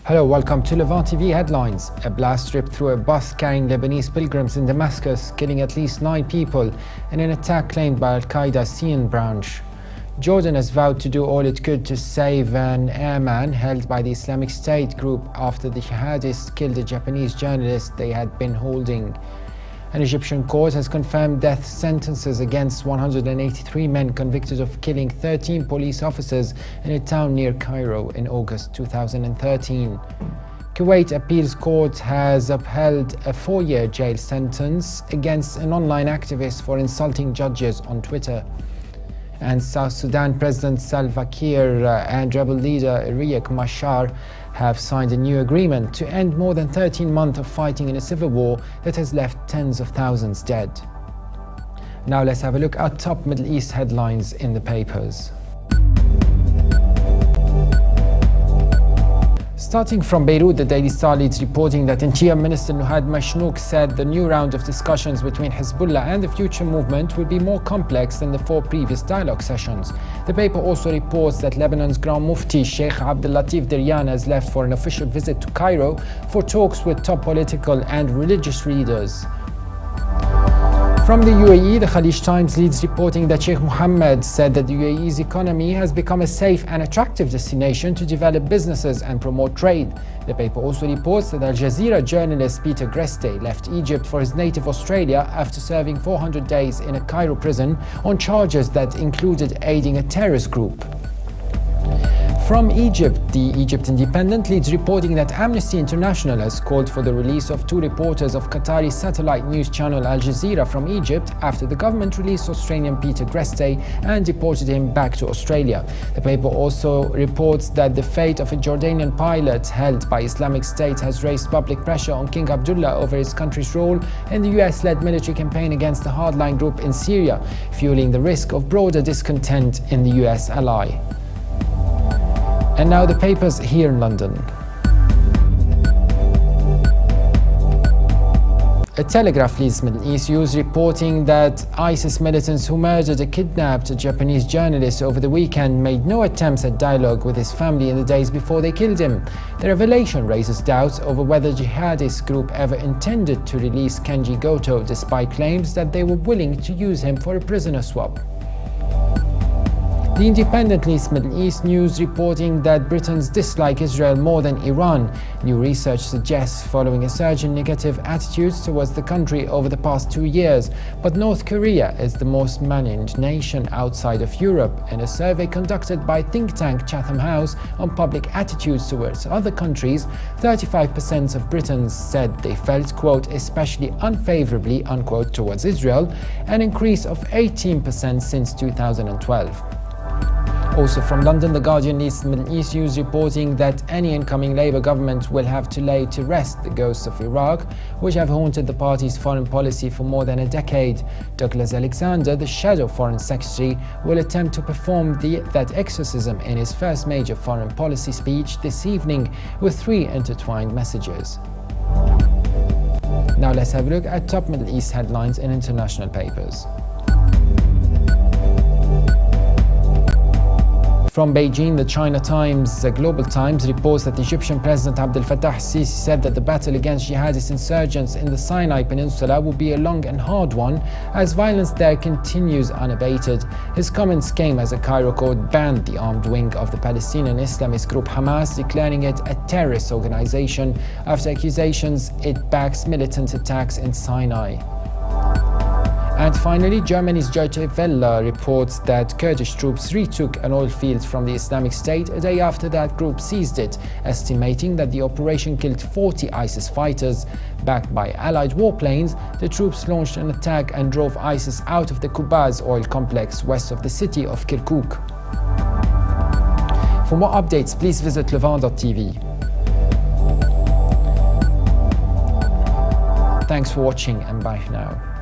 Hello, welcome to Levant TV Headlines. A blast ripped through a bus carrying Lebanese pilgrims in Damascus, killing at least 9 people in an attack claimed by Al-Qaeda's Syrian branch. Jordan has vowed to do all it could to save an airman held by the Islamic State group after the jihadists killed a Japanese journalist they had been holding. An Egyptian court has confirmed death sentences against 183 men convicted of killing 13 police officers in a town near Cairo in August 2013. Kuwait Appeals Court has upheld a 4-year jail sentence against an online activist for insulting judges on Twitter. And South Sudan President Salva Kiir and rebel leader Riek Machar have signed a new agreement to end more than 13 months of fighting in a civil war that has left tens of thousands dead. Now let's have a look at top Middle East headlines in the papers. Starting from Beirut, the Daily Star leads reporting that Interior Minister Nuhad Mashnouk said the new round of discussions between Hezbollah and the future movement will be more complex than the 4 previous dialogue sessions. The paper also reports that Lebanon's Grand Mufti Sheikh Abdel Latif Deryan has left for an official visit to Cairo for talks with top political and religious leaders. From the UAE, the Khalij Times leads reporting that Sheikh Mohammed said that the UAE's economy has become a safe and attractive destination to develop businesses and promote trade. The paper also reports that Al Jazeera journalist Peter Greste left Egypt for his native Australia after serving 400 days in a Cairo prison on charges that included aiding a terrorist group. From Egypt, the Egypt Independent leads reporting that Amnesty International has called for the release of 2 reporters of Qatari satellite news channel Al Jazeera from Egypt after the government released Australian Peter Greste and deported him back to Australia. The paper also reports that the fate of a Jordanian pilot held by Islamic State has raised public pressure on King Abdullah over his country's role in the US-led military campaign against the hardline group in Syria, fueling the risk of broader discontent in the US ally. And now the papers here in London. A Telegraph leads Middle East News reporting that ISIS militants who murdered and kidnapped a Japanese journalist over the weekend made no attempts at dialogue with his family in the days before they killed him. The revelation raises doubts over whether the jihadist group ever intended to release Kenji Goto despite claims that they were willing to use him for a prisoner swap. The Independent leads Middle East News reporting that Britons dislike Israel more than Iran. New research suggests following a surge in negative attitudes towards the country over the past 2 years. But North Korea is the most managed nation outside of Europe. In a survey conducted by think tank Chatham House on public attitudes towards other countries, 35% of Britons said they felt, quote, especially unfavorably, unquote, towards Israel, an increase of 18% since 2012. Also from London, The Guardian leads Middle East News reporting that any incoming Labour government will have to lay to rest the ghosts of Iraq, which have haunted the party's foreign policy for more than a decade. Douglas Alexander, the shadow foreign secretary, will attempt to perform that exorcism in his first major foreign policy speech this evening with 3 intertwined messages. Now let's have a look at top Middle East headlines in international papers. From Beijing, the China Times, the Global Times reports that Egyptian President Abdel Fattah al-Sisi said that the battle against jihadist insurgents in the Sinai Peninsula will be a long and hard one as violence there continues unabated. His comments came as a Cairo court banned the armed wing of the Palestinian Islamist group Hamas, declaring it a terrorist organization after accusations it backs militant attacks in Sinai. And finally, Germany's Deutsche Welle reports that Kurdish troops retook an oil field from the Islamic State a day after that group seized it, estimating that the operation killed 40 ISIS fighters. Backed by Allied warplanes, the troops launched an attack and drove ISIS out of the Kubaz oil complex west of the city of Kirkuk. For more updates, please visit levant.tv. Thanks for watching and bye for now.